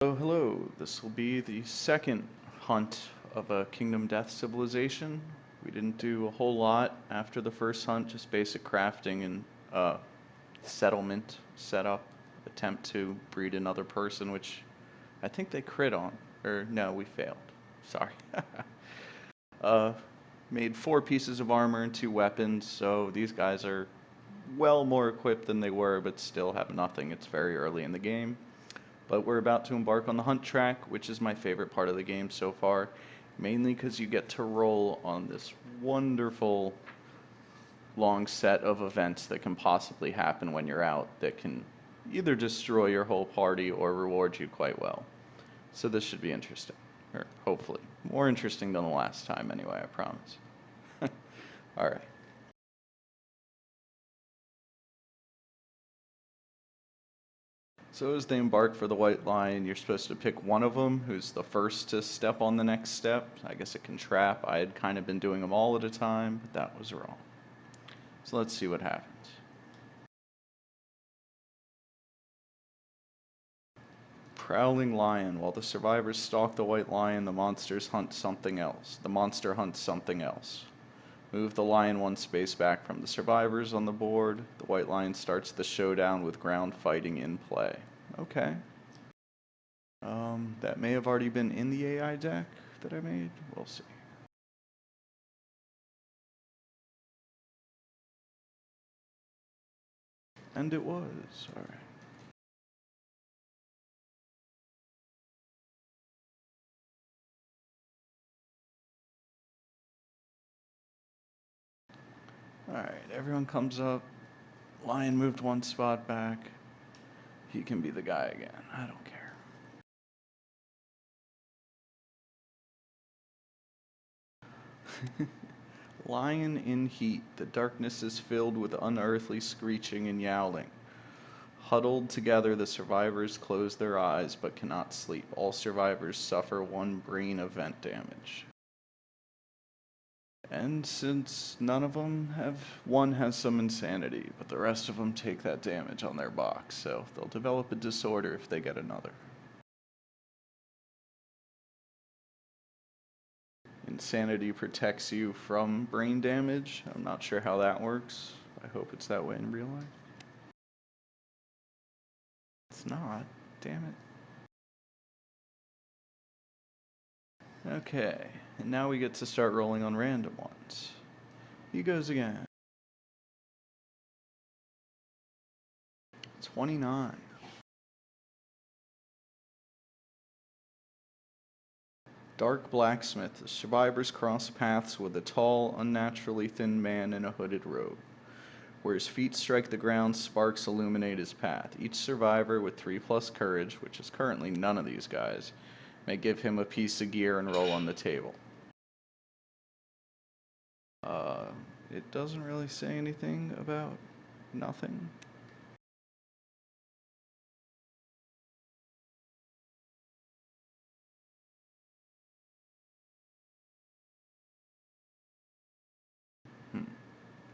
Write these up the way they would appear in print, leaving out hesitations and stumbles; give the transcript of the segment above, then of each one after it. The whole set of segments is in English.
Oh, hello. This will be the second hunt of a Kingdom Death civilization. We didn't do a whole lot after the first hunt, just basic crafting and settlement setup, attempt to breed another person, which I think they crit on. Or no, we failed. Sorry. uh, Made 4 pieces of armor and 2 weapons, so these guys are well more equipped than they were, but still have nothing. It's very early in the game. But we're about to embark on the hunt track, which is my favorite part of the game so far, mainly because you get to roll on this wonderful long set of events that can possibly happen when you're out that can either destroy your whole party or reward you quite well. So this should be interesting, or hopefully. More interesting than the last time anyway, I promise. All right. So as they embark for the White Lion, you're supposed to pick one of them who's the first to step on the next step. I guess it can trap. I had kind of been doing them all at a time, but that was wrong. So let's see what happens. Prowling Lion. While the survivors stalk the White Lion, the monsters hunt something else. The monster hunts something else. Move the lion 1 space back from the survivors on the board. The White Lion starts the showdown with ground fighting in play. Okay. That may have already been in the AI deck that I made. We'll see. And it was. All right. All right. Everyone comes up. Lion moved 1 spot back. He can be the guy again. I don't care. Lion in heat. The darkness is filled with unearthly screeching and yowling. Huddled together, the survivors close their eyes but cannot sleep. All survivors suffer 1 brain event damage. And since none of them have, one has some insanity, but the rest of them take that damage on their box, so they'll develop a disorder if they get another. Insanity protects you from brain damage. I'm not sure how that works. I hope it's that way in real life. It's not. Damn it. Okay, and now we get to start rolling on random ones. He goes again. 29. Dark Blacksmith. The survivors cross paths with a tall, unnaturally thin man in a hooded robe. Where his feet strike the ground, sparks illuminate his path. Each survivor with 3+ courage, which is currently none of these guys, may give him a piece of gear and roll on the table. It doesn't really say anything about nothing.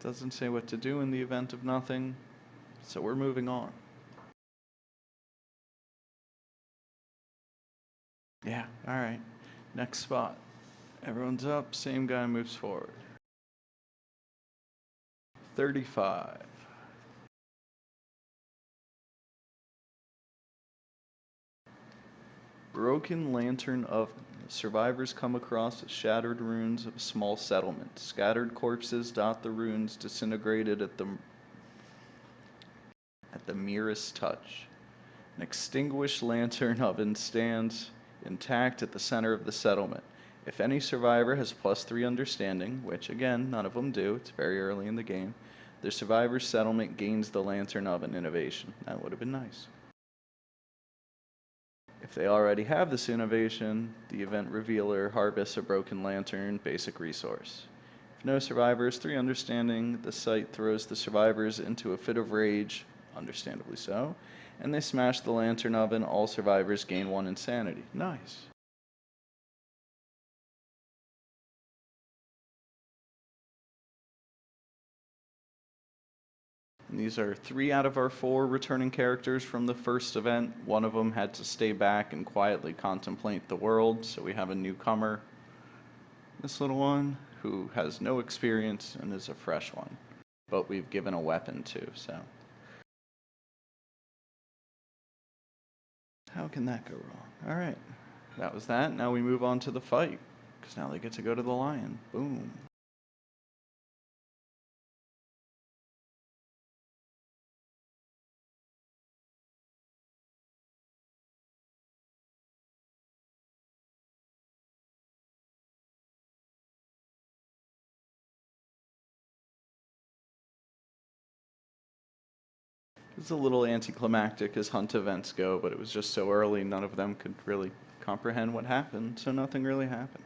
Doesn't say what to do in the event of nothing, so we're moving on. Yeah, alright. Next spot. Everyone's up, same guy moves forward. 35. Broken Lantern Oven. The survivors come across the shattered ruins of a small settlement. Scattered corpses dot the ruins, disintegrated at the merest touch. An extinguished lantern oven stands intact at the center of the settlement. If any survivor has +3 understanding, which again, none of them do, it's very early in the game, the survivor's settlement gains the lantern oven innovation. That would have been nice. If they already have this innovation, the event revealer harvests a broken lantern, basic resource. If no survivors, 3 understanding, the site throws the survivors into a fit of rage, understandably so, and they smash the lantern oven. All survivors gain 1 insanity. Nice. And these are 3 out of our 4 returning characters from the first event. One of them had to stay back and quietly contemplate the world, so we have a newcomer. This little one, who has no experience and is a fresh one, but we've given a weapon to, so. How can that go wrong? All right, that was that. Now we move on to the fight, because now they get to go to the lion. Boom. It's a little anticlimactic as hunt events go, but it was just so early, none of them could really comprehend what happened, so nothing really happened.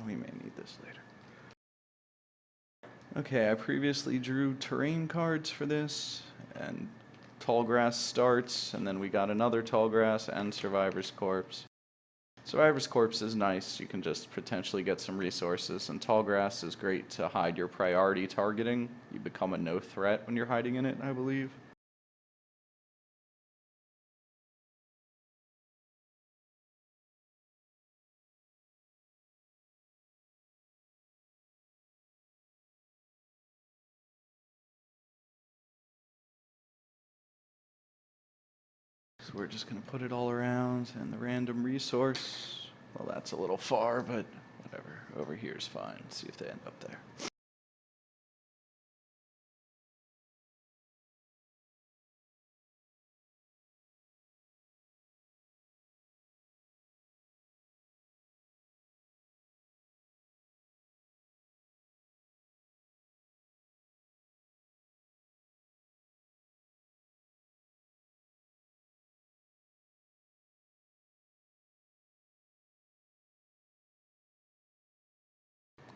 We may need this later. Okay, I previously drew terrain cards for this, and tall grass starts, and then we got another tall grass and Survivor's Corpse. Survivor's Corpse is nice, you can just potentially get some resources, and tall grass is great to hide your priority targeting. You become a no threat when you're hiding in it, I believe. So we're just going to put it all around, and the random resource, well, that's a little far, but whatever. Over here is fine. Let's see if they end up there.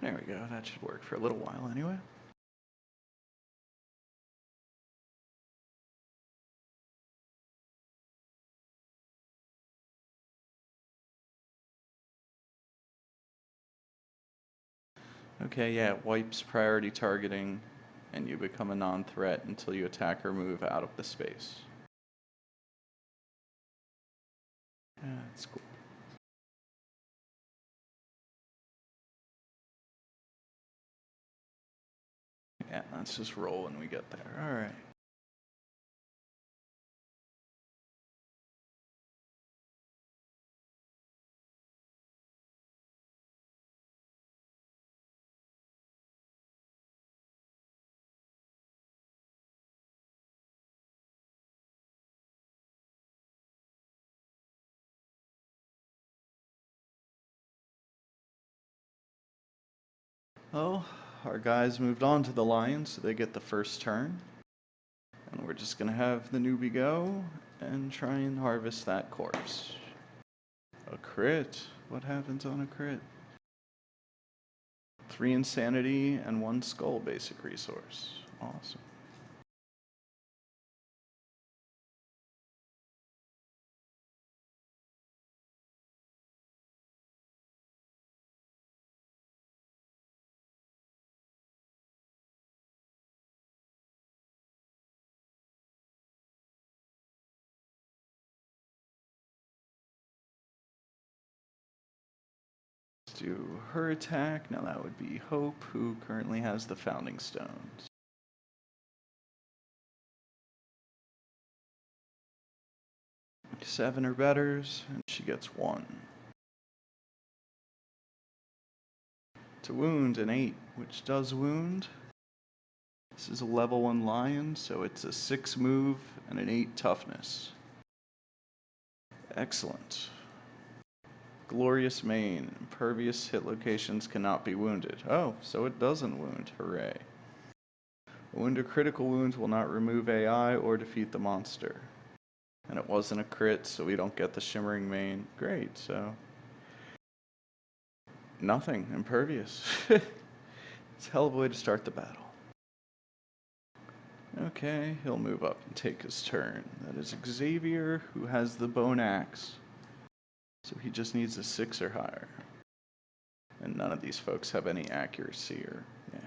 There we go. That should work for a little while anyway. Okay, yeah, it wipes priority targeting, and you become a non-threat until you attack or move out of the space. Yeah, that's cool. Yeah, let's just roll when we get there. All right. Well, our guys moved on to the lion, so they get the first turn. And we're just going to have the newbie go and try and harvest that corpse. A crit? What happens on a crit? 3 insanity and 1 skull basic resource. Awesome. Let's do her attack. Now that would be Hope, who currently has the Founding Stones. Seven or betters, and she gets 1. To wound, an 8, which does wound. This is a level 1 lion, so it's a 6 move and an 8 toughness. Excellent. Glorious Mane. Impervious hit locations cannot be wounded. Oh, so it doesn't wound. Hooray. A wound or critical wounds will not remove AI or defeat the monster. And it wasn't a crit, so we don't get the Shimmering Mane. Great, so... nothing. Impervious. It's a hell of a way to start the battle. Okay, he'll move up and take his turn. That is Xavier, who has the Bone Axe. So he just needs a 6 or higher. And none of these folks have any accuracy or... yeah.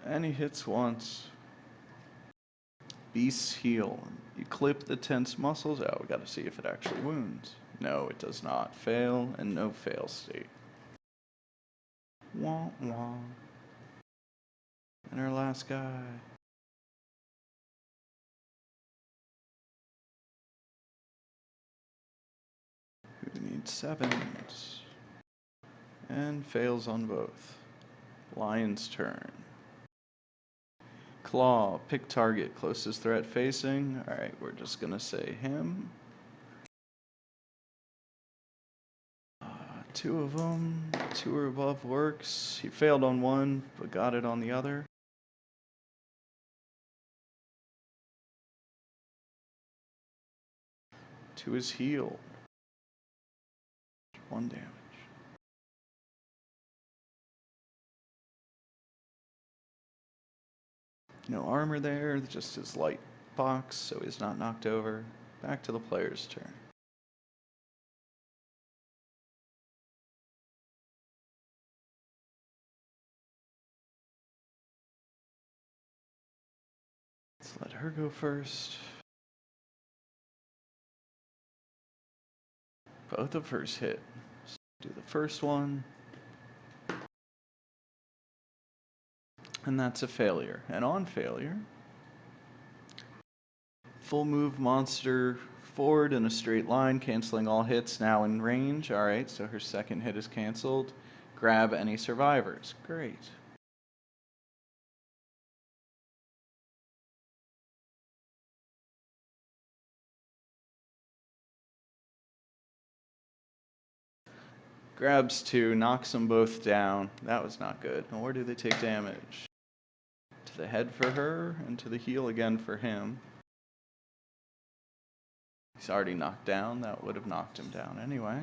And he hits once. Beast's heal. You clip the tense muscles. Oh, we gotta see if it actually wounds. No, it does not. Fail and no fail state. Wah wah. And our last guy. Who needs 7s? And fails on both. Lion's turn. Claw, pick target, closest threat facing. Alright, we're just gonna say him. 2 of them, 2 or above works. He failed on one, but got it on the other. To his heal. 1 damage. No armor there, just his light box, so he's not knocked over. Back to the player's turn. Let's let her go first. Both of hers hit. Let's do the first one. And that's a failure. And on failure, full move monster forward in a straight line, canceling all hits, now in range. Alright, so her second hit is canceled. Grab any survivors. Great. Grabs 2, knocks them both down. That was not good. And where do they take damage? To the head for her, and to the heel again for him. He's already knocked down. That would have knocked him down anyway.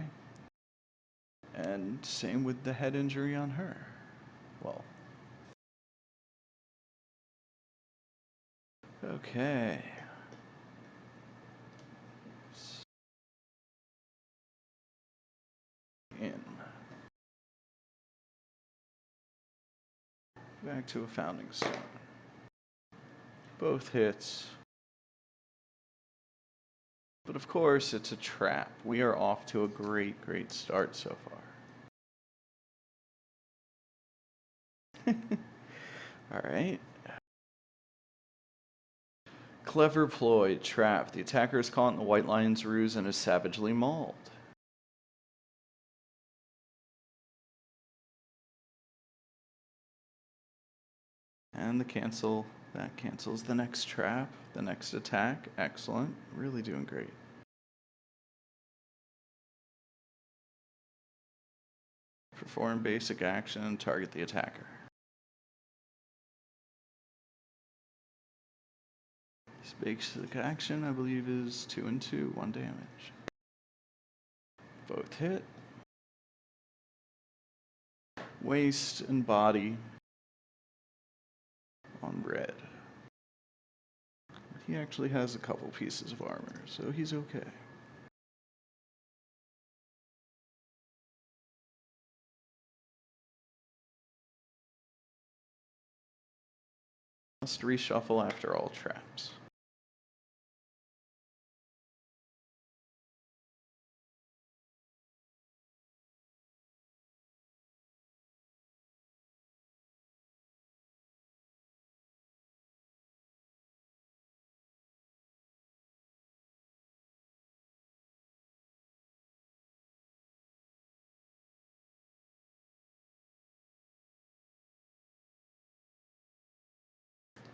And same with the head injury on her. Well. Okay. In. Back to a founding stone. Both hits. But of course, it's a trap. We are off to a great, great start so far. Alright. Clever ploy, trap. The attacker is caught in the White Lion's ruse and is savagely mauled. And the cancel. That cancels the next trap, the next attack. Excellent. Really doing great. Perform basic action, target the attacker. This basic action, I believe, is 2 and 2, 1 damage. Both hit. Waist and body on red. He actually has a couple pieces of armor, so he's okay. Must reshuffle after all traps.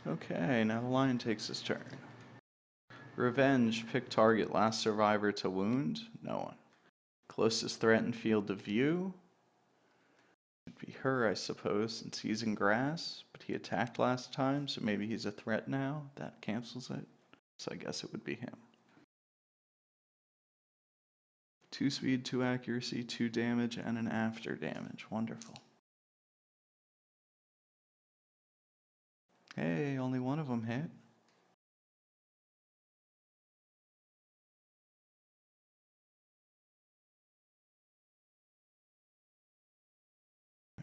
Okay, now the lion takes his turn. Revenge, pick target, last survivor to wound, no one. Closest threat in field of view. It'd be her, I suppose, since he's in grass, but he attacked last time, so maybe he's a threat now. That cancels it. So I guess it would be him. 2 speed, 2 accuracy, 2 damage, and an after damage. Wonderful. Hey, only one of them hit.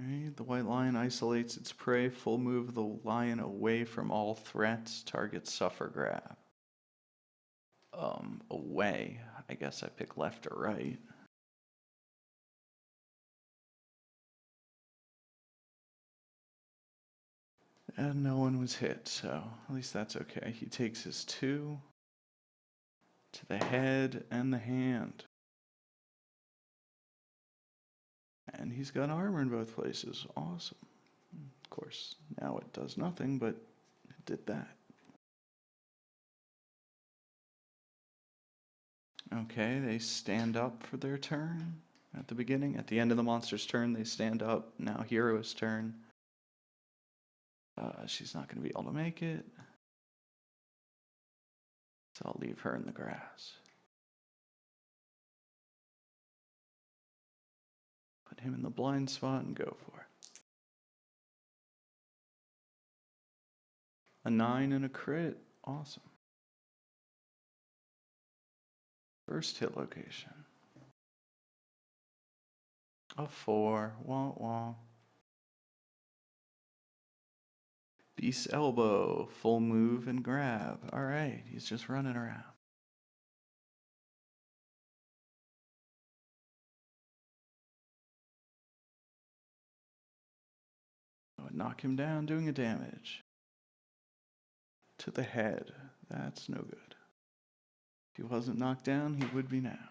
Alright, the white lion isolates its prey. Full move the lion away from all threats. Target suffer grab. Away. I guess I pick left or right. And no one was hit, so at least that's okay. He takes his 2 to the head and the hand. And he's got armor in both places. Awesome. Of course, now it does nothing, but it did that. Okay, they stand up for their turn at the beginning. At the end of the monster's turn, they stand up. Now Hero's turn. She's not going to be able to make it. So I'll leave her in the grass. Put him in the blind spot and go for it. A 9 and a crit. Awesome. First hit location. A 4. Wah wah. Beast elbow. Full move and grab. Alright, he's just running around. I would knock him down, doing a damage. To the head. That's no good. If he wasn't knocked down, he would be now.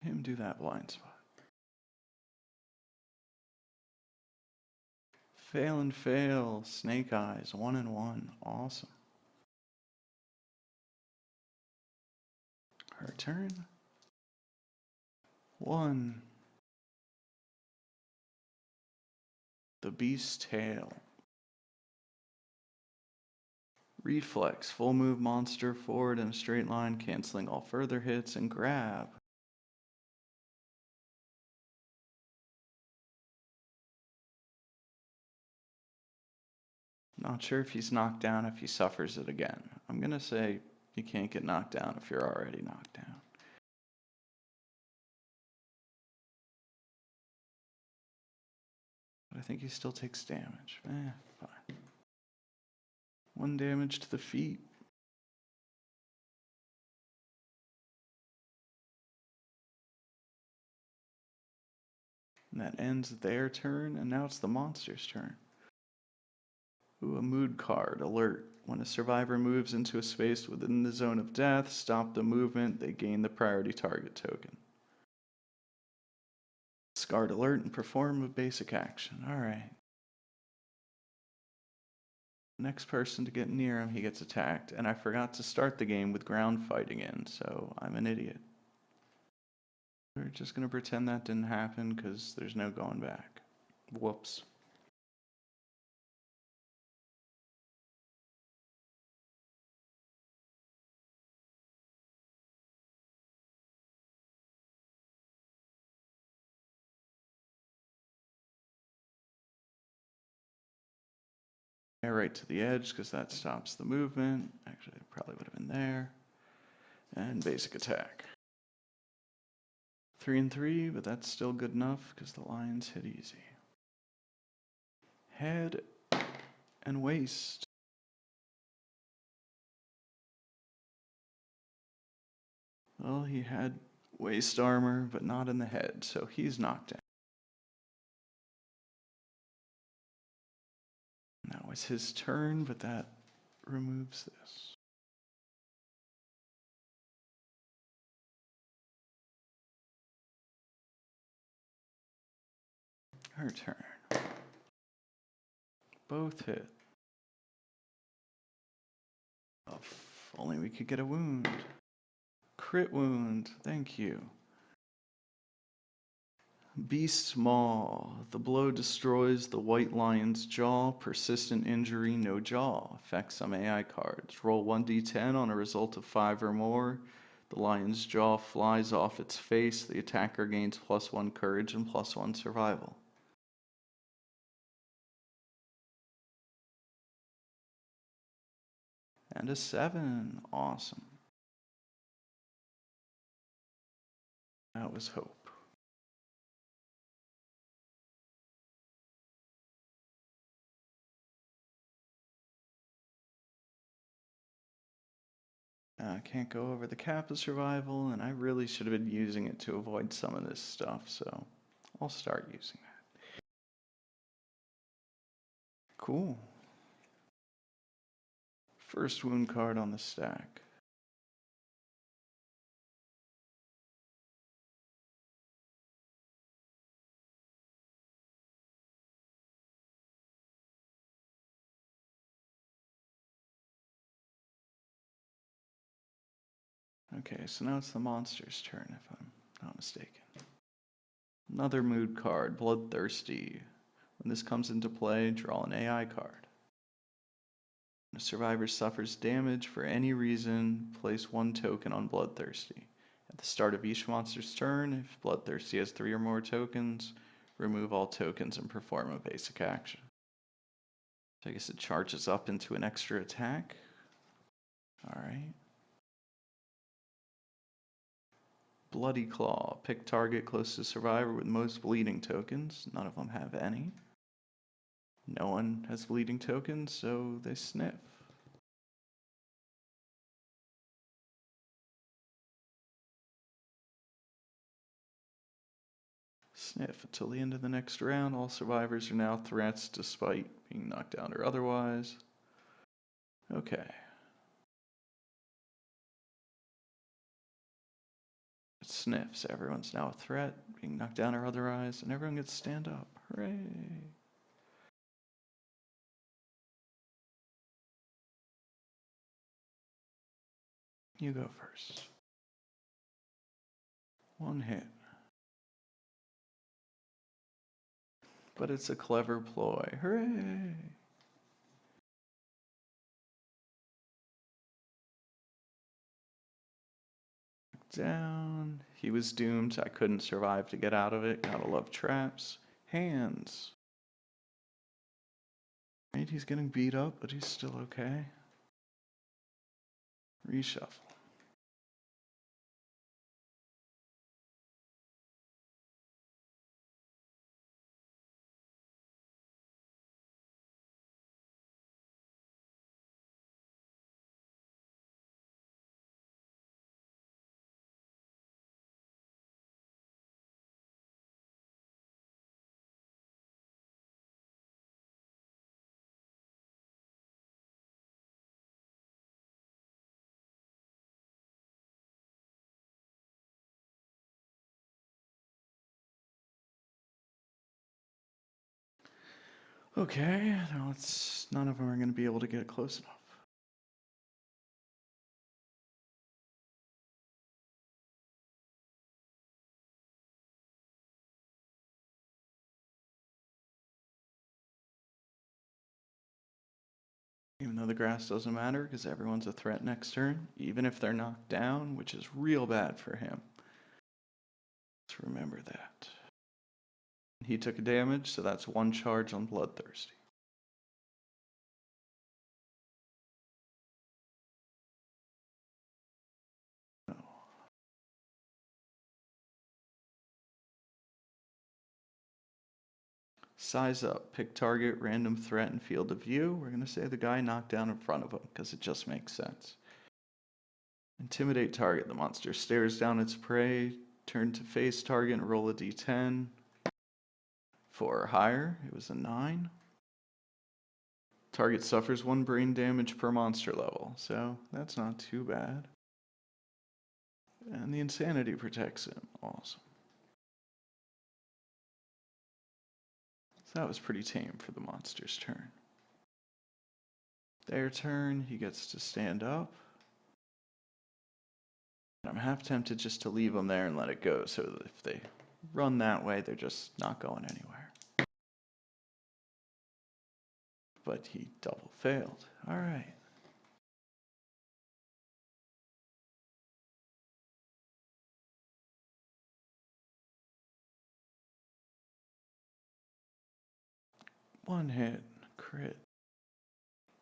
Him do that blind spot. Fail and fail. Snake eyes. 1 and 1. Awesome. Her turn. 1. The beast's tail. Reflex. Full move monster forward in a straight line, canceling all further hits, and grab. Not sure if he's knocked down if he suffers it again. I'm going to say you can't get knocked down if you're already knocked down. But I think he still takes damage. Fine. 1 damage to the feet. And that ends their turn, and now it's the monster's turn. Ooh, a mood card. Alert. When a survivor moves into a space within the zone of death, stop the movement, they gain the priority target token. Discard alert and perform a basic action. Alright. Next person to get near him, he gets attacked. And I forgot to start the game with ground fighting in, so I'm an idiot. We're just going to pretend that didn't happen because there's no going back. Whoops. Right to the edge because that stops the movement. Actually, it probably would have been there. And basic attack. 3 and 3, but that's still good enough because the lions hit easy. Head and waist. Well, he had waist armor, but not in the head, so he's knocked down. Now it's his turn, but that removes this. Her turn. Both hit. Oh, if only we could get a wound. Crit wound, thank you. Beast Maw. The blow destroys the white lion's jaw. Persistent injury, no jaw. Affects some AI cards. Roll 1d10 on a result of 5 or more. The lion's jaw flies off its face. The attacker gains +1 courage and +1 survival. And a 7. Awesome. That was hope. I can't go over the Kappa survival, and I really should have been using it to avoid some of this stuff, so I'll start using that. Cool. First wound card on the stack. Okay, so now it's the monster's turn, if I'm not mistaken. Another mood card, Bloodthirsty. When this comes into play, draw an AI card. When a survivor suffers damage for any reason, place one token on Bloodthirsty. At the start of each monster's turn, if Bloodthirsty has 3 or more tokens, remove all tokens and perform a basic action. So I guess it charges up into an extra attack. Alright. Bloody Claw. Pick target close to survivor with most bleeding tokens. None of them have any. No one has bleeding tokens, so they sniff. Sniff until the end of the next round. All survivors are now threats despite being knocked down or otherwise. Okay. It sniffs. Everyone's now a threat, being knocked down or otherwise, and everyone gets to stand up. Hooray! You go first. One hit. But it's a clever ploy. Hooray! Down. He was doomed. I couldn't survive to get out of it. Gotta love traps. Hands. Right, he's getting beat up, but he's still okay. Reshuffle. Okay, now none of them are going to be able to get close enough. Even though the grass doesn't matter because everyone's a threat next turn, even if they're knocked down, which is real bad for him. Let's remember that. He took a damage, so that's 1 charge on Bloodthirsty. No. Size up, pick target, random threat, and field of view. We're going to say the guy knocked down in front of him because it just makes sense. Intimidate target. The monster stares down its prey, turn to face target and roll a d10. 4 or higher. It was a 9. Target suffers 1 brain damage per monster level, so that's not too bad. And the insanity protects him. Awesome. So that was pretty tame for the monster's turn. Their turn, he gets to stand up. I'm half tempted just to leave them there and let it go, so that if they run that way, they're just not going anywhere. But he double failed. All right. One hit, crit.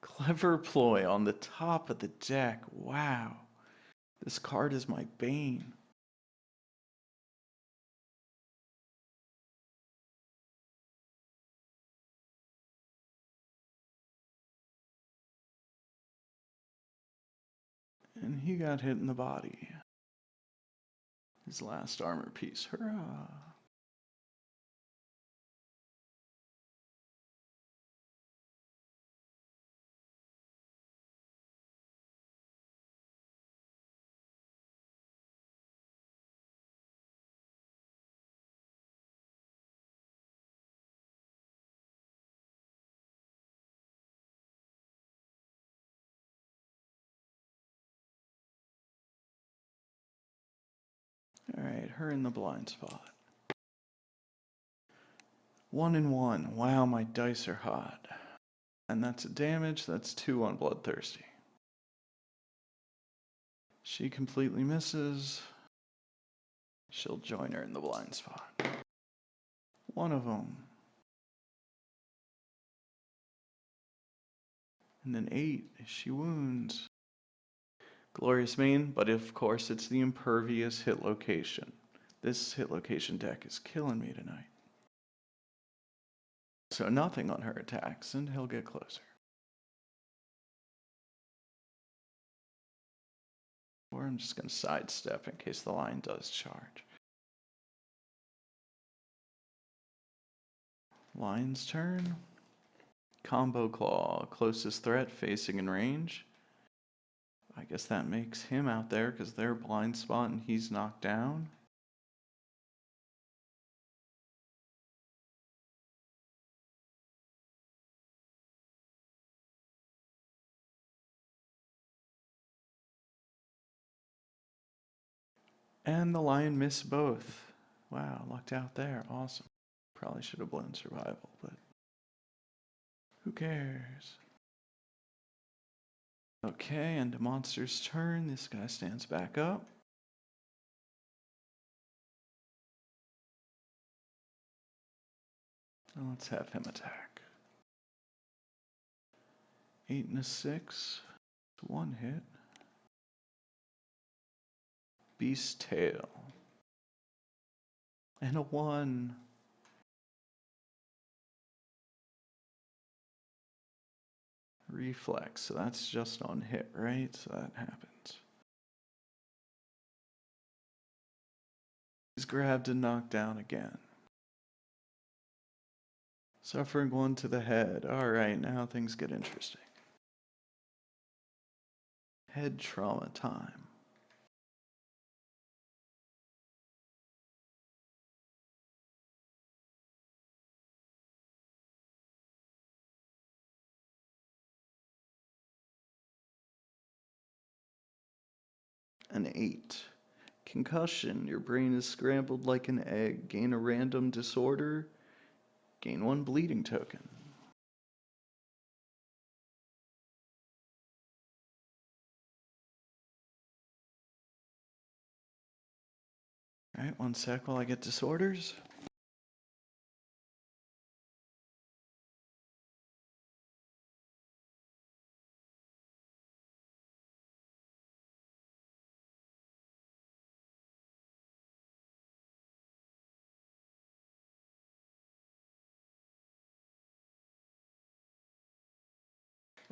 Clever ploy on the top of the deck. Wow. This card is my bane. And he got hit in the body. His last armor piece. Hurrah! Alright, her in the blind spot. 1 and 1. Wow, my dice are hot. And that's a damage. That's 2 on Bloodthirsty. She completely misses. She'll join her in the blind spot. One of them. And then 8. She wounds. Glorious Mane, but of course it's the impervious hit location. This hit location deck is killing me tonight. So nothing on her attacks, and he'll get closer. Or I'm just going to sidestep in case the lion does charge. Lion's turn. Combo Claw, closest threat facing in range. I guess that makes him out there because they're blind spot and he's knocked down. And the lion missed both. Wow, lucked out there. Awesome. Probably should have blown survival, but who cares? Okay, and the monster's turn. This guy stands back up. And let's have him attack. 8 and a 6. 1 hit. Beast Tail. And a 1. Reflex, so that's just on hit, right? So that happens. He's grabbed and knocked down again. Suffering 1 to the head. Alright, now things get interesting. Head trauma time. An 8. Concussion. Your brain is scrambled like an egg. Gain a random disorder. Gain 1 bleeding token. Alright, 1 sec while I get disorders.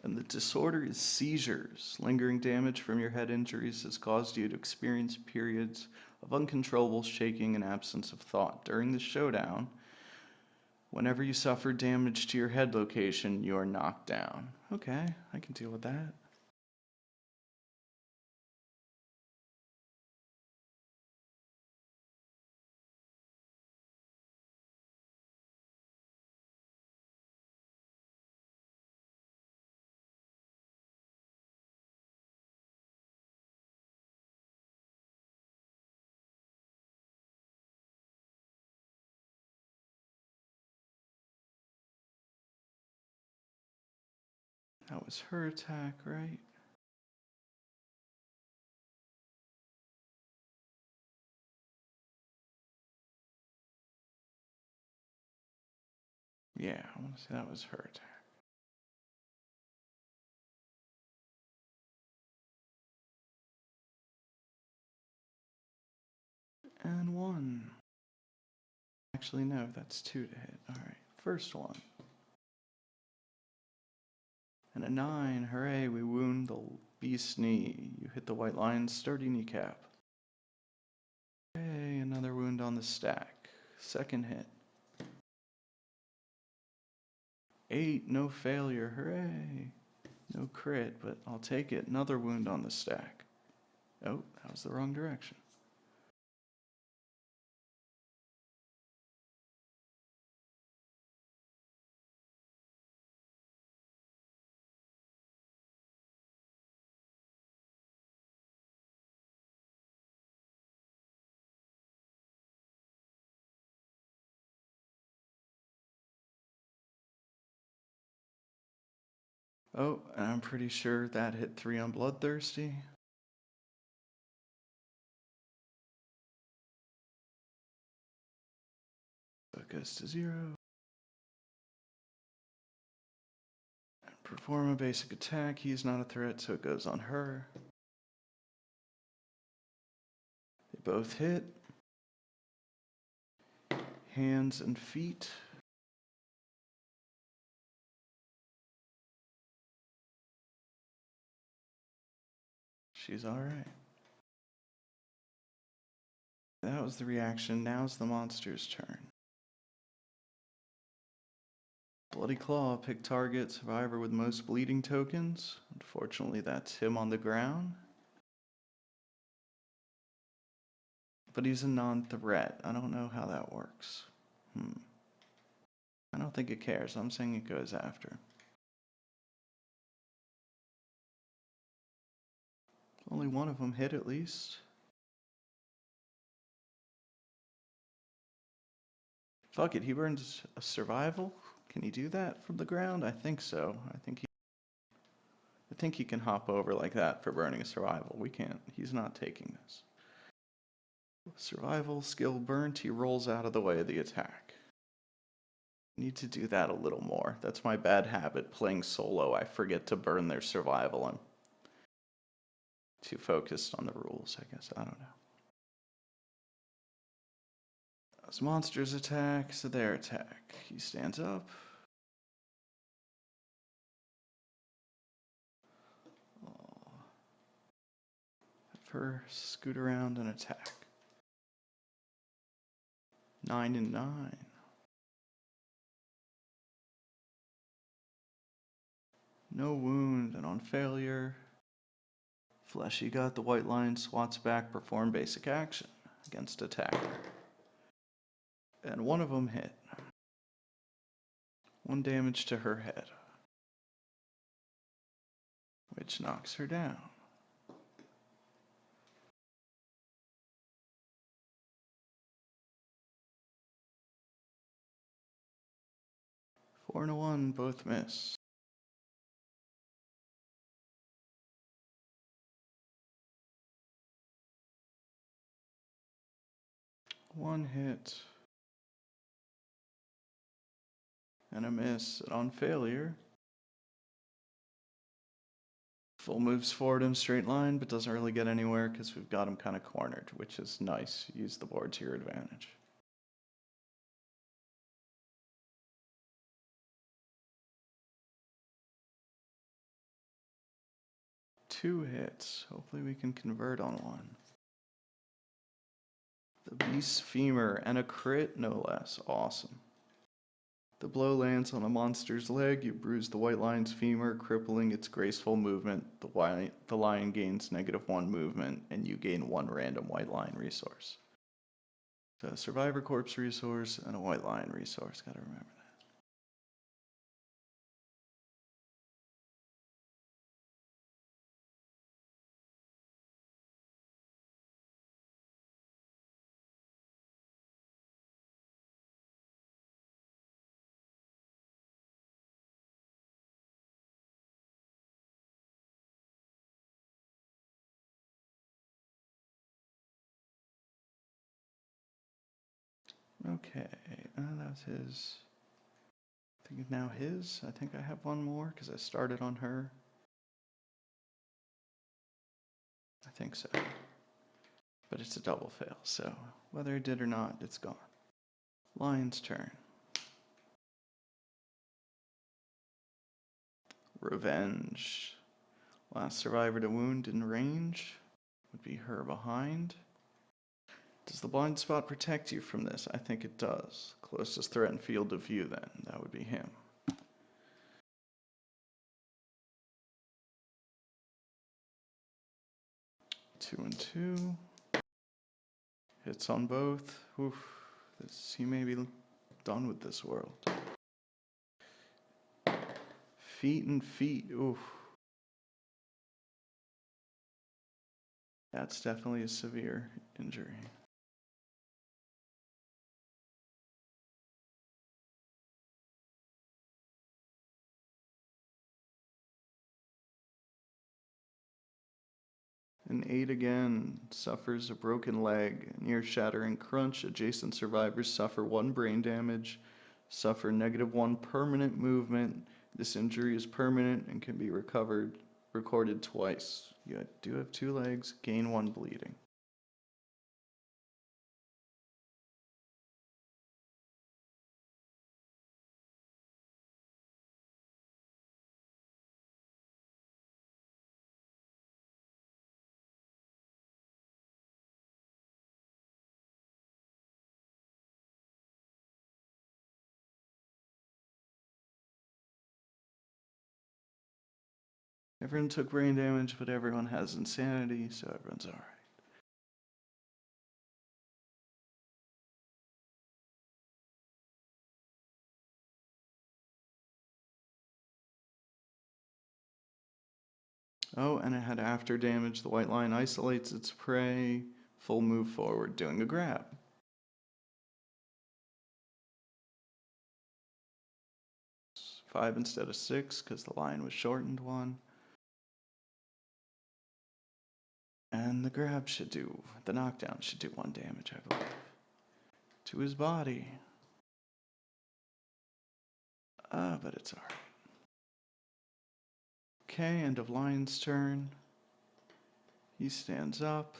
And the disorder is seizures. Lingering damage from your head injuries has caused you to experience periods of uncontrollable shaking and absence of thought. During the showdown, whenever you suffer damage to your head location, you are knocked down. Okay, I can deal with that. That was her attack, right? Yeah, I want to say that was her attack. And 1. Actually, no, that's 2 to hit. Alright, first one. And a 9. Hooray, we wound the beast's knee. You hit the white lion's sturdy kneecap. Hooray, another wound on the stack. Second hit. 8, no failure. Hooray. No crit, but I'll take it. Another wound on the stack. Oh, that was the wrong direction. Oh, and I'm pretty sure that hit 3 on Bloodthirsty. So it goes to 0. And perform a basic attack. He's not a threat, so it goes on her. They both hit. Hands and feet. She's alright. That was the reaction. Now's the monster's turn. Bloody Claw, pick target, survivor with most bleeding tokens. Unfortunately, that's him on the ground. But he's a non-threat. I don't know how that works. I don't think it cares. I'm saying it goes after. Only one of them hit at least. Fuck it, he burns a survival? Can he do that from the ground? I think so. I think he can hop over like that for burning a survival. We can't. He's not taking this. Survival, skill burnt, he rolls out of the way of the attack. Need to do that a little more. That's my bad habit playing solo. I forget to burn their survival. I'm too focused on the rules, I guess. I don't know. As monsters attack, so their attack. He stands up. Have her scoot around and attack. 9 and 9. No wound, and on failure, Fleshy got the white line, swats back, perform basic action against attacker. And one of them hit. 1 damage to her head, which knocks her down. Four and a 1, both miss. One hit. And a miss. And on failure, full moves forward in a straight line, but doesn't really get anywhere because we've got him kind of cornered, which is nice. Use the board to your advantage. Two hits. Hopefully we can convert on one. The beast's femur and a crit, no less. Awesome. The blow lands on a monster's leg. You bruise the white lion's femur, crippling its graceful movement. The lion gains -1 movement, and you gain 1 random white lion resource. So a survivor corpse resource and a white lion resource. Gotta remember that. Okay, that's his. I think now his. I think I have one more because I started on her. I think so. But it's a double fail, so whether it did or not, it's gone. Lion's turn. Revenge. Last survivor to wound in range would be her behind. Does the blind spot protect you from this? I think it does. Closest threat and field of view then. That would be him. Two and two. Hits on both. Oof. He may be done with this world. Feet and feet. Oof. That's definitely a severe injury. An 8 again, suffers a broken leg, near shattering crunch. Adjacent survivors suffer 1 brain damage, suffer -1 permanent movement. This injury is permanent and can be recorded twice. You do have 2 legs, gain 1 bleeding. Everyone took brain damage, but everyone has insanity, so everyone's alright. Oh, and it had after damage. The white line isolates its prey. Full move forward, doing a grab. It's 5 instead of 6, because the line was shortened 1. And the grab should do, the knockdown should do 1 damage, I believe. To his body. But it's alright. Okay, end of Lion's turn. He stands up.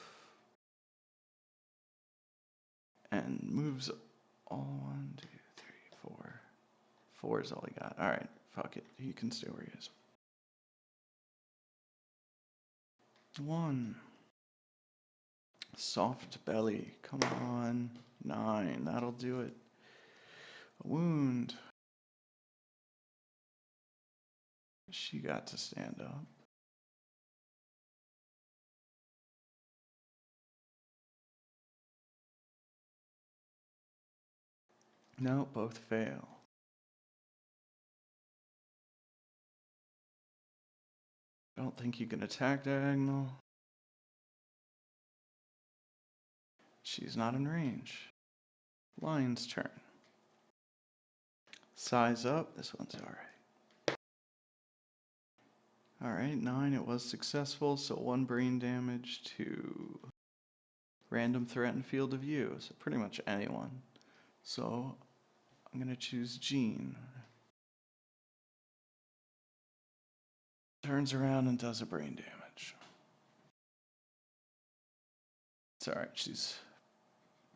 And moves all 1, 2, 3, 4. 4 is all he got. Alright, fuck it. He can stay where he is. 1. Soft belly. Come on. 9. That'll do it. A wound. She got to stand up. No, both fail. I don't think you can attack diagonal. She's not in range. Lion's turn. Size up. This one's alright. Alright, 9. It was successful, so 1 brain damage to random threat and field of view. So pretty much anyone. So I'm going to choose Jean. Turns around and does a brain damage. It's alright, she's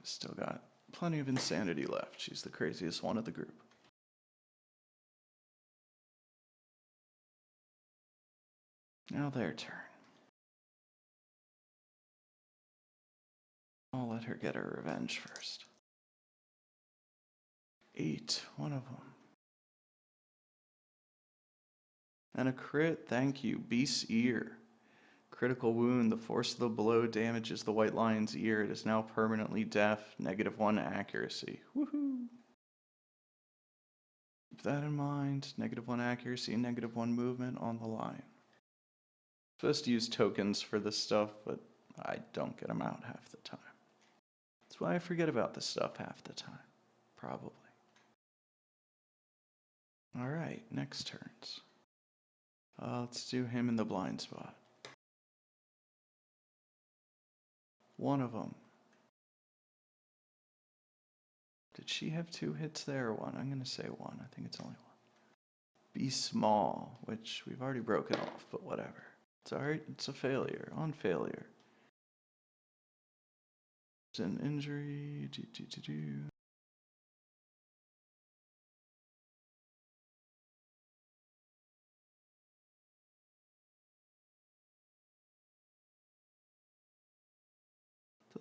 still got plenty of insanity left. She's the craziest one of the group. Now their turn. I'll let her get her revenge first. 8, one of them. And a crit, thank you. Beast's ear. Critical wound. The force of the blow damages the white lion's ear. It is now permanently deaf. -1 accuracy. Woohoo! Keep that in mind. -1 accuracy, -1 movement on the line. Supposed to use tokens for this stuff, but I don't get them out half the time. That's why I forget about this stuff half the time. Probably. Alright, next turns. Let's do him in the blind spot. 1 of them. Did she have 2 hits there or 1? I'm going to say 1. I think it's only 1. Be small, which we've already broken off, but whatever. It's alright, it's a failure. On failure. It's an injury.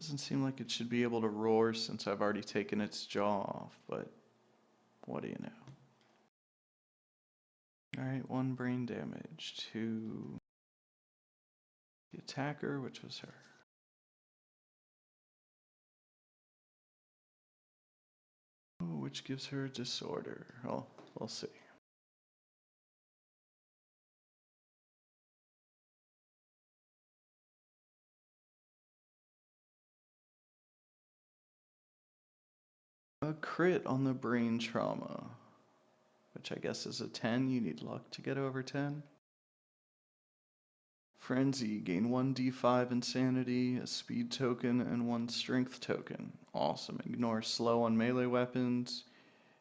Doesn't seem like it should be able to roar since I've already taken its jaw off, but what do you know? Alright, 1 brain damage to the attacker, which was her. Which gives her disorder. Well, we'll see. A crit on the brain trauma, which I guess is a 10. You need luck to get over 10. Frenzy, gain 1d5 insanity, a speed token, and 1 strength token. Awesome. Ignore slow on melee weapons.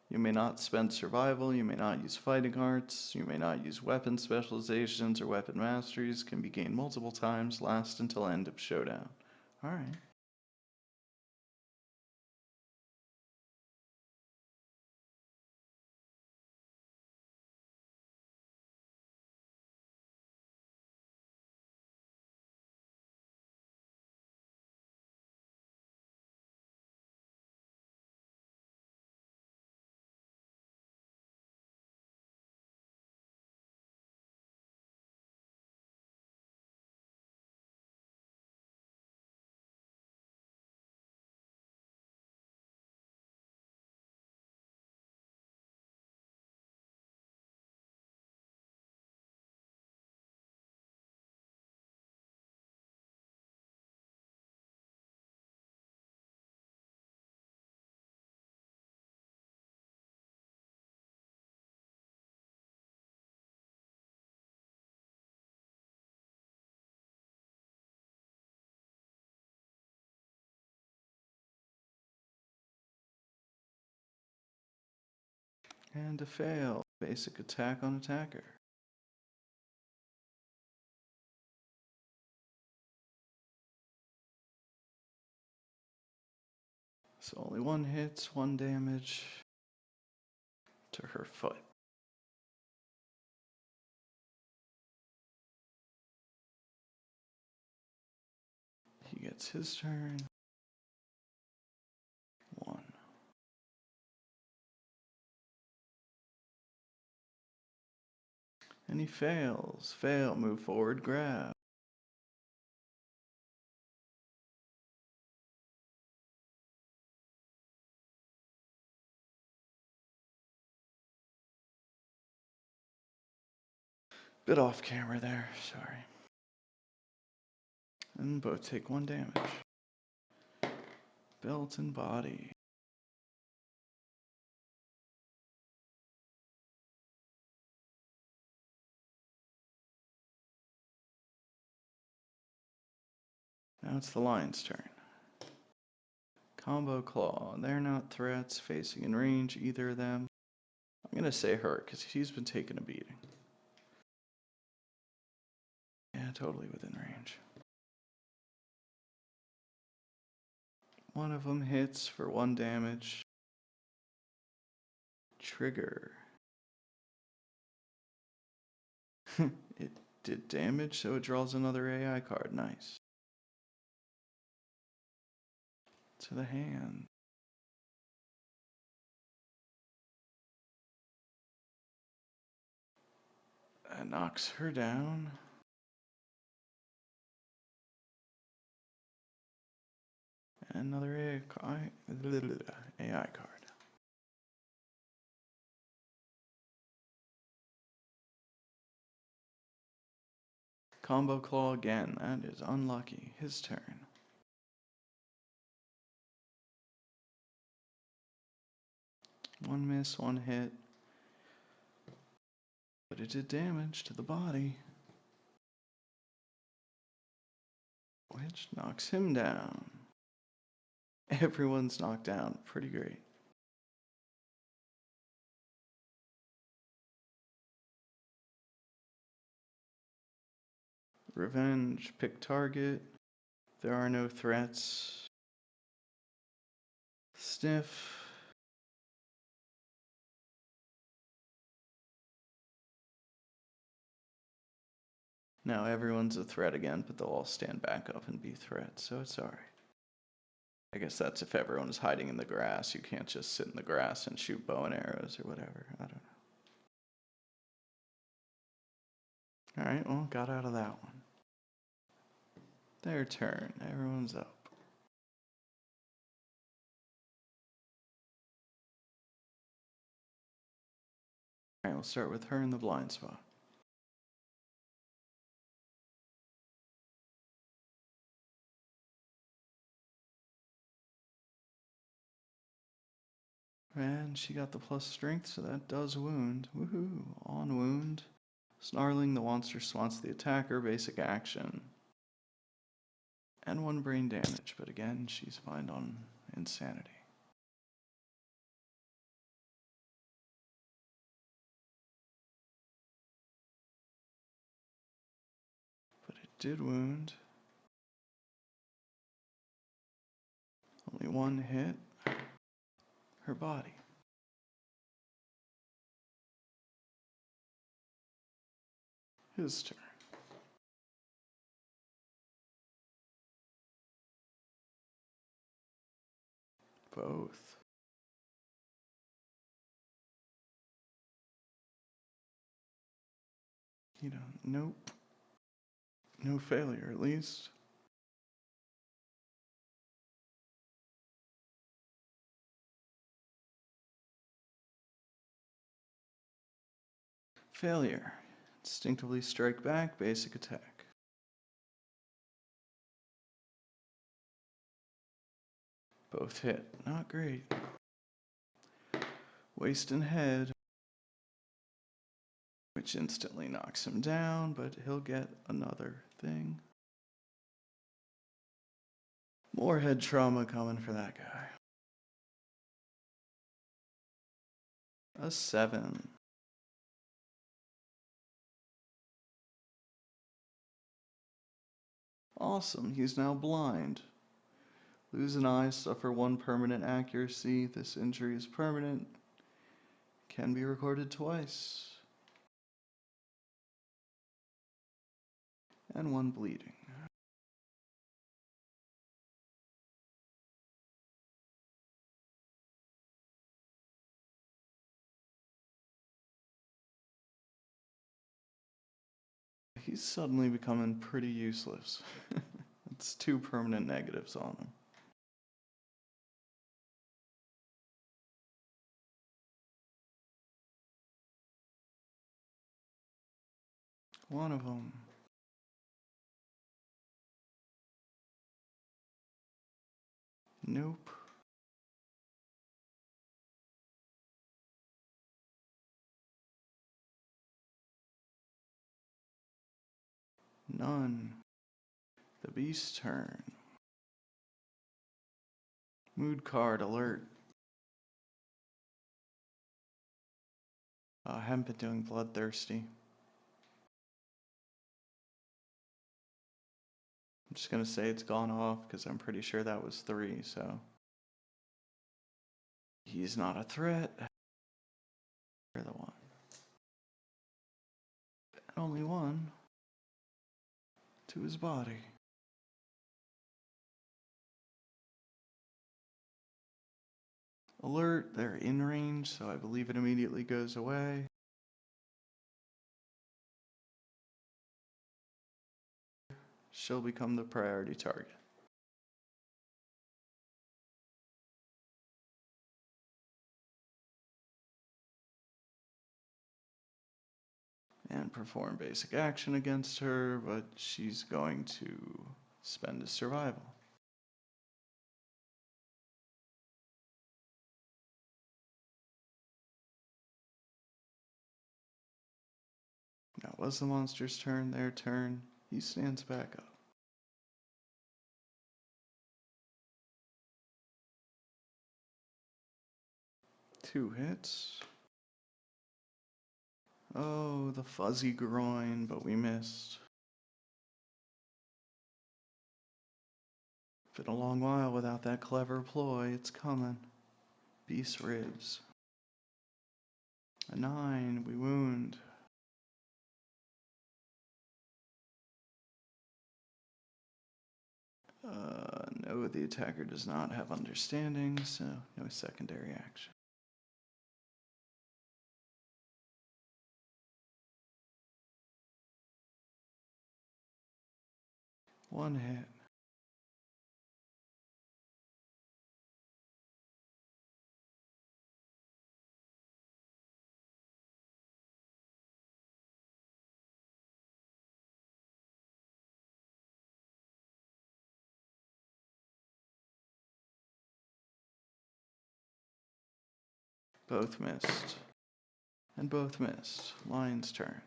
You may not spend survival, you may not use fighting arts, you may not use weapon specializations or weapon masteries, can be gained multiple times, last until end of showdown. Alright. And a fail. Basic attack on attacker. So only 1 hit, 1 damage to her foot. He gets his turn. 1. And he fails. Fail, move forward, grab. Bit off camera there, sorry. And both take 1 damage. Belt and body. Now it's the lion's turn. Combo claw. They're not threats facing in range, either of them. I'm gonna say her, because he's been taking a beating. Yeah, totally within range. One of them hits for 1 damage. Trigger. It did damage, so it draws another AI card. Nice. To the hand. That knocks her down. And another AI card. Combo claw again. That is unlucky. His turn. One miss, 1 hit. But it did damage to the body. Which knocks him down. Everyone's knocked down. Pretty great. Revenge. Pick target. There are no threats. Sniff. Now everyone's a threat again, but they'll all stand back up and be threats, so it's alright. I guess that's if everyone's hiding in the grass. You can't just sit in the grass and shoot bow and arrows or whatever. I don't know. Alright, well, got out of that one. Their turn. Everyone's up. Alright, we'll start with her in the blind spot. And she got the plus strength, so that does wound. Woohoo! On wound. Snarling, the monster swats the attacker, basic action. And 1 brain damage, but again, she's fine on insanity. But it did wound. Only 1 hit. Her body. His turn. Both. You don't. Nope. No failure, at least. Failure. Instinctively strike back, basic attack. Both hit. Not great. Waist and head, which instantly knocks him down, but he'll get another thing. More head trauma coming for that guy. A 7. Awesome, he's now blind. Lose an eye, suffer 1 permanent accuracy. This injury is permanent. Can be recorded twice. And 1 bleeding. He's suddenly becoming pretty useless. It's 2 permanent negatives on him. One of them. Nope. None. The beast's turn. Mood card alert. I haven't been doing bloodthirsty. I'm just gonna say it's gone off because I'm pretty sure that was 3, so. He's not a threat. You're the one. And only 1 to his body. Alert, they're in range, so I believe it immediately goes away. She'll become the priority target. And perform basic action against her, but she's going to spend a survival. Now was the monster's turn, their turn. He stands back up. Two hits. Oh, the fuzzy groin, but we missed. Been a long while without that clever ploy. It's coming. Beast ribs. A 9, we wound. No, the attacker does not have understanding, so no secondary action. One hit. Both missed. And both missed. Lion's turn.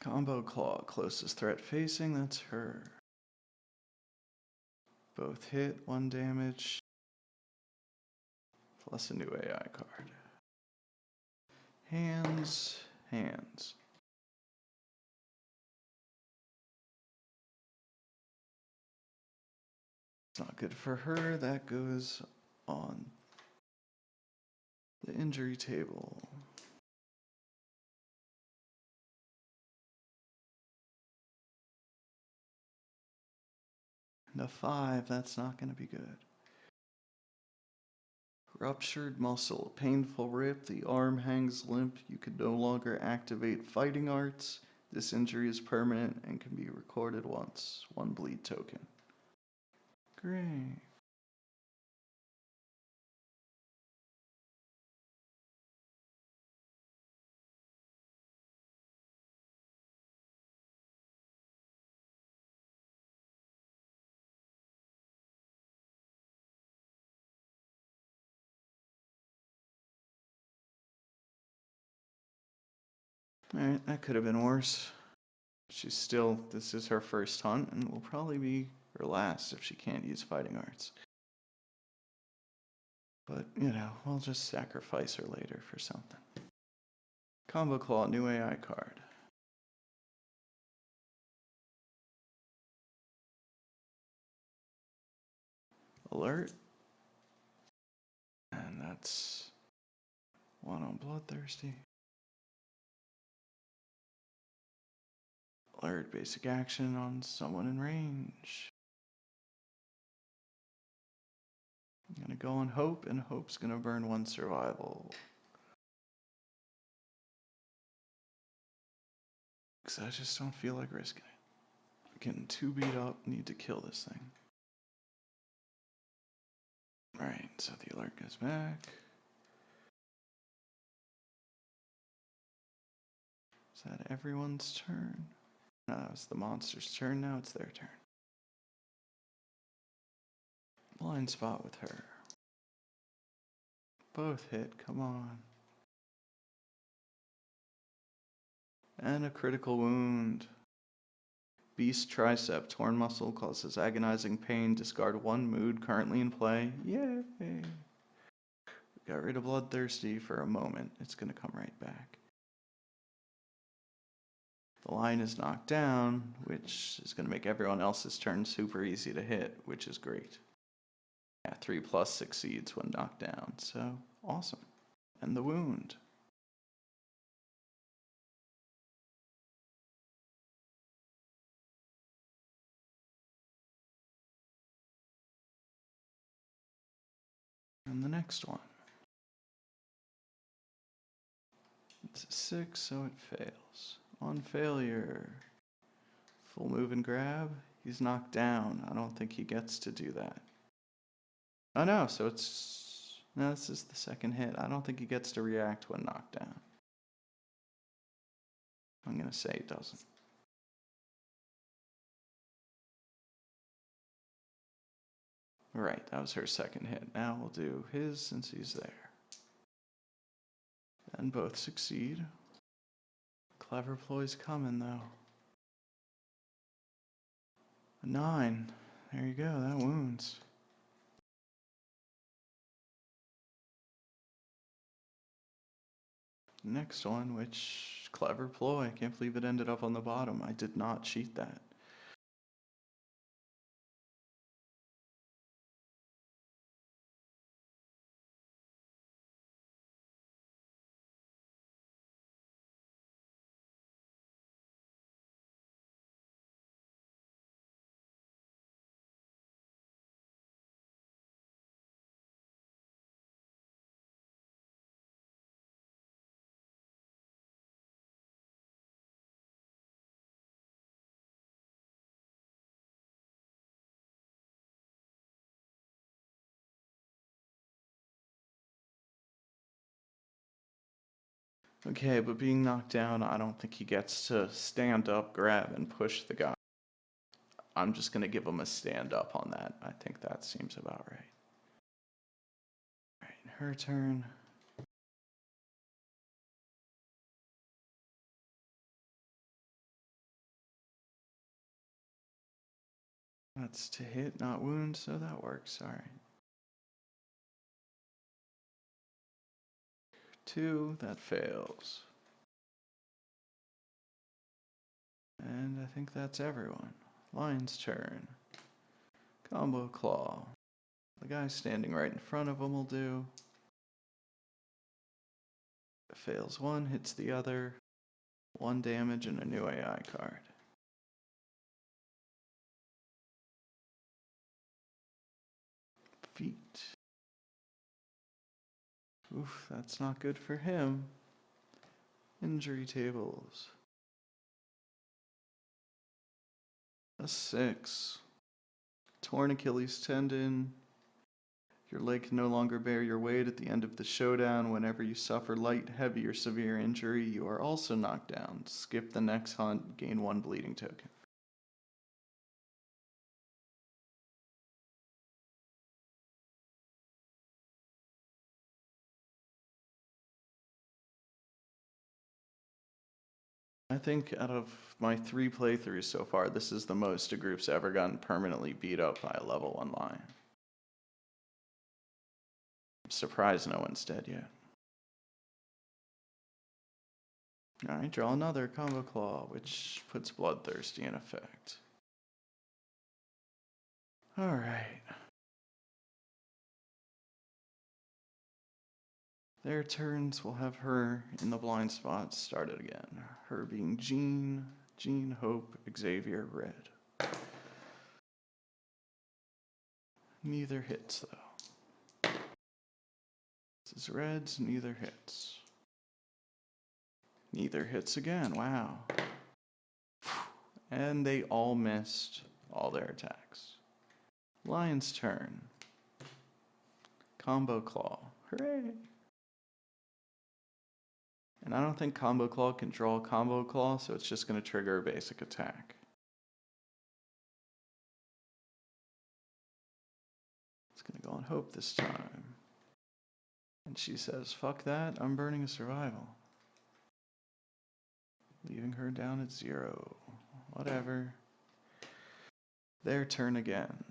Combo Claw, closest threat facing, that's her. Both hit, 1 damage, plus a new AI card. Hands, hands. It's not good for her, that goes on the injury table. And a 5, that's not going to be good. Ruptured muscle, painful rip, the arm hangs limp, you can no longer activate fighting arts. This injury is permanent and can be recorded once. 1 bleed token. Great. Alright, that could have been worse. She's still, this is her first hunt, and will probably be her last if she can't use fighting arts. But, you know, we'll just sacrifice her later for something. Combo Claw, new AI card. Alert. And that's 1 on Bloodthirsty. Alert, basic action on someone in range. I'm gonna go on Hope, and Hope's gonna burn 1 survival. Because I just don't feel like risking it. Getting 2 beat up, need to kill this thing. Alright, so the alert goes back. Is that everyone's turn? No, that was the monster's turn, now it's their turn. Blind spot with her. Both hit, come on. And a critical wound. Beast tricep, torn muscle causes agonizing pain. Discard 1 mood currently in play. Yay! Got rid of Bloodthirsty for a moment. It's gonna come right back. The Lion is knocked down, which is gonna make everyone else's turn super easy to hit, which is great. Yeah, 3+ succeeds when knocked down, so awesome. And the wound. And the next one. It's a 6, so it fails. On failure. Full move and grab. He's knocked down. I don't think he gets to do that. Oh no, so it's... No, this is the second hit. I don't think he gets to react when knocked down. I'm gonna say he doesn't. Right, that was her second hit. Now we'll do his since he's there. And both succeed. Clever ploy's coming though. A 9. There you go, that wounds. Next one, which clever ploy. I can't believe it ended up on the bottom. I did not cheat that. Okay, but being knocked down, I don't think he gets to stand up, grab, and push the guy. I'm just going to give him a stand up on that. I think that seems about right. All right, her turn. That's to hit, not wound, so that works. All right. 2, that fails. And I think that's everyone. Lion's turn. Combo Claw. The guy standing right in front of him will do. Fails one, hits the other. 1 damage and a new AI card. Feet. Oof, that's not good for him. Injury tables. A 6. Torn Achilles tendon. Your leg can no longer bear your weight at the end of the showdown. Whenever you suffer light, heavy, or severe injury, you are also knocked down. Skip the next hunt, gain 1 bleeding token. I think out of my 3 playthroughs so far, this is the most a group's ever gotten permanently beat up by a level 1 lion. I'm surprised no one's dead yet. Alright, draw another Combo Claw, which puts Bloodthirsty in effect. Alright. Their turns will have her in the blind spot started again. Her being Jean, Hope, Xavier, Red. Neither hits though. This is Red's, neither hits. Neither hits again, wow. And they all missed all their attacks. Lion's turn. Combo Claw, hooray! And I don't think Combo Claw can draw Combo Claw, so it's just going to trigger a basic attack. It's going to go on Hope this time. And she says, fuck that, I'm burning a survival. Leaving her down at 0. Whatever. Their turn again.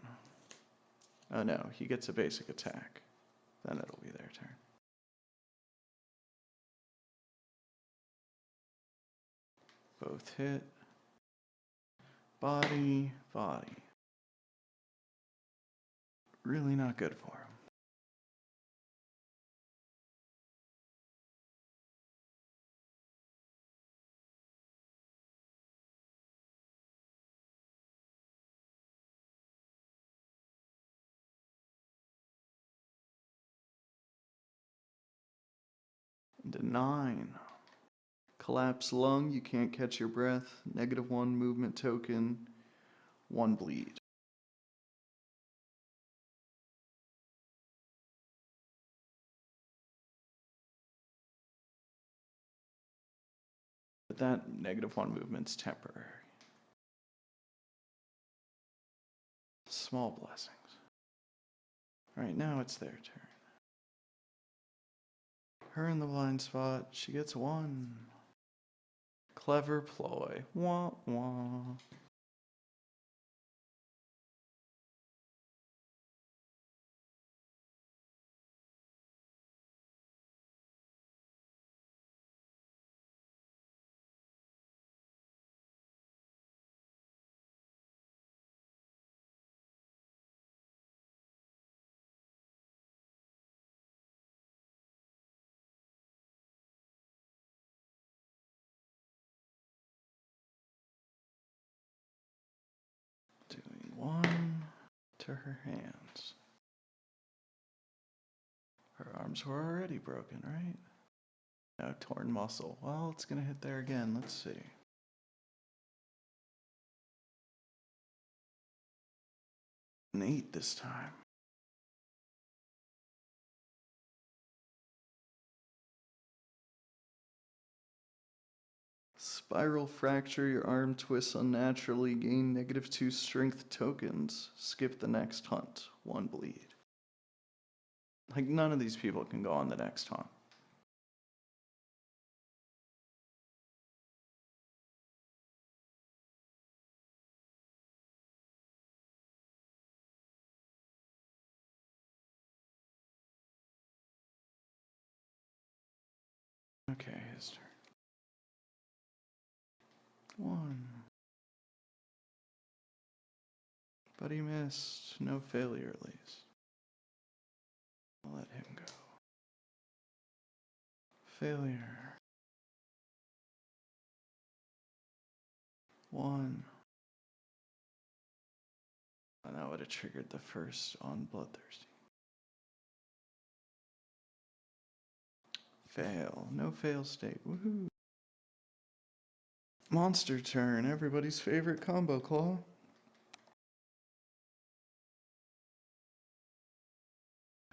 Oh no, he gets a basic attack. Then it'll be their turn. Both hit. Body, body. Really not good for him. Into 9. Collapse lung, you can't catch your breath. -1 movement token. 1 bleed. But that -1 movement's temporary. Small blessings. Alright, now it's their turn. Her in the blind spot, she gets 1. Clever ploy. Wah wah. Doing 1 to her hands. Her arms were already broken, right? No, torn muscle. Well, it's gonna hit there again. Let's see. An 8 this time. Spiral fracture, your arm twists unnaturally, gain -2 strength tokens. Skip the next hunt, 1 bleed. Like, none of these people can go on the next hunt. Okay, his turn. 1. But he missed. No failure, at least. I'll let him go. Failure. 1. And that would have triggered the first on Bloodthirsty. Fail. No fail state. Woohoo. Monster turn. Everybody's favorite combo claw.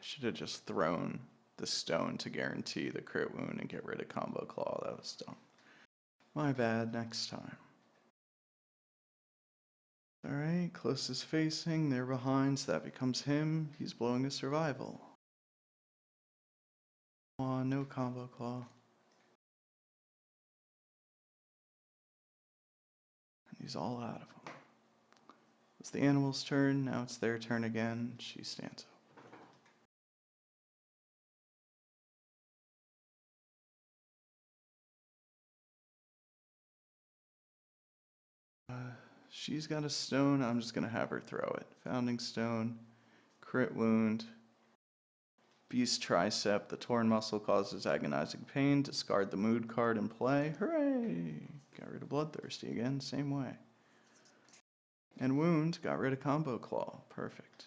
I should have just thrown the stone to guarantee the crit wound and get rid of combo claw. That was dumb. My bad. Next time. Alright, closest facing. They're behind, so that becomes him. He's blowing a survival. Aw, no combo claw. He's all out of them. It's the animal's turn. Now it's their turn again. She stands up. She's got a stone. I'm just going to have her throw it. Founding stone. Crit wound. Beast tricep. The torn muscle causes agonizing pain. Discard the mood card and play. Hooray! Got rid of Bloodthirsty again. Same way. And wound. Got rid of combo claw. Perfect.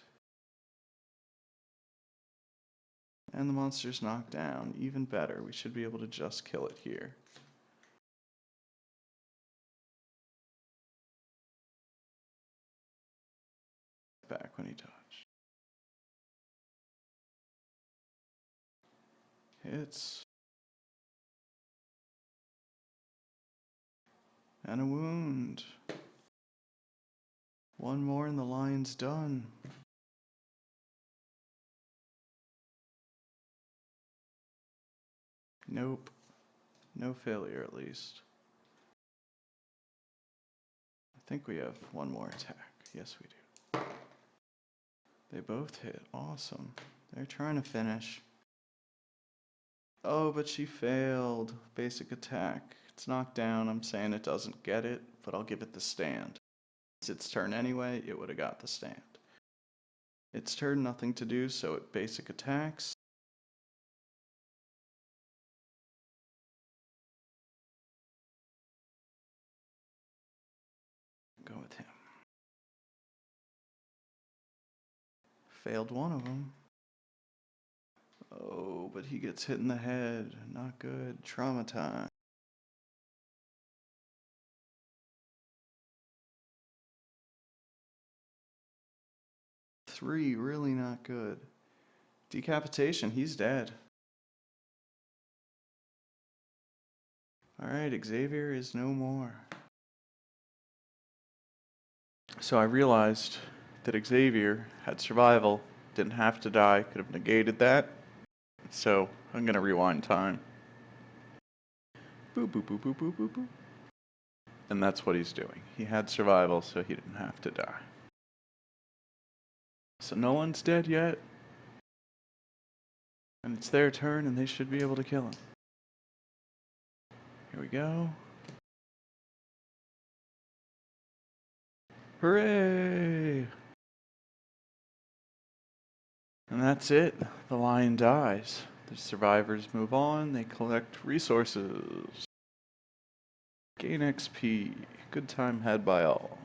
And the monster's knocked down. Even better. We should be able to just kill it here. Back when he dodged. Hits. And a wound. 1 more and the lion's done. Nope. No failure, at least. I think we have 1 more attack. Yes, we do. They both hit. Awesome. They're trying to finish. Oh, but she failed. Basic attack. It's knocked down. I'm saying it doesn't get it, but I'll give it the stand. It's its turn anyway. It would have got the stand. Its turn, nothing to do, so it basic attacks. Go with him. Failed 1 of them. Oh, but he gets hit in the head. Not good. Traumatized. Three, really not good. Decapitation, he's dead. Alright, Xavier is no more. So I realized that Xavier had survival, didn't have to die, could have negated that. So I'm gonna rewind time. Boop, boop, boop, boop, boop, boop, boop. And that's what he's doing. He had survival, so he didn't have to die. So no one's dead yet. And it's their turn, and they should be able to kill him. Here we go. Hooray! And that's it. The lion dies. The survivors move on. They collect resources. Gain XP. Good time had by all.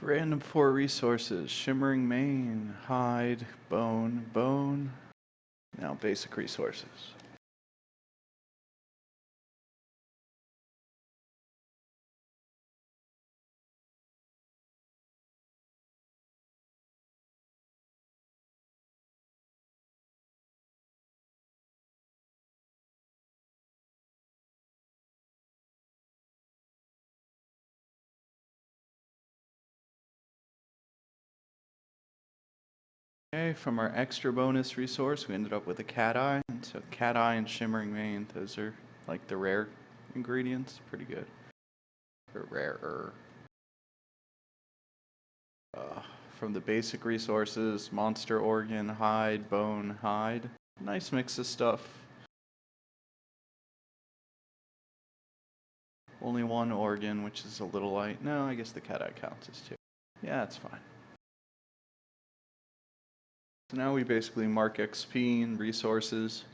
Random 4 resources, Shimmering Mane, Hide, Bone, Bone. Now basic resources. Okay, from our extra bonus resource, we ended up with a cat eye. And so cat eye and shimmering mane, those are like the rare ingredients. Pretty good. Or rarer. From the basic resources, monster organ, hide, bone, hide. Nice mix of stuff. Only one organ, which is a little light. No, I guess the cat eye counts as two. Yeah, it's fine. So now we basically mark XP and resources.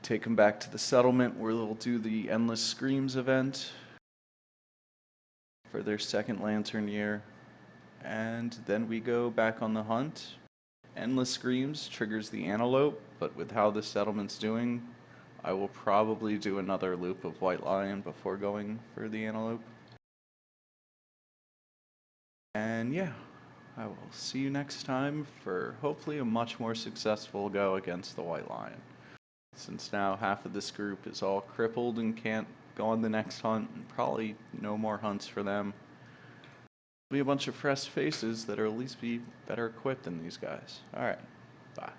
Take them back to the settlement where they'll do the Endless Screams event for their second lantern year. And then we go back on the hunt. Endless Screams triggers the antelope, but with how the settlement's doing, I will probably do another loop of White Lion before going for the antelope. And yeah, I will see you next time for hopefully a much more successful go against the White Lion. Since now half of this group is all crippled and can't go on the next hunt, and probably no more hunts for them. Be a bunch of fresh faces that are at least be better equipped than these guys. Alright, bye.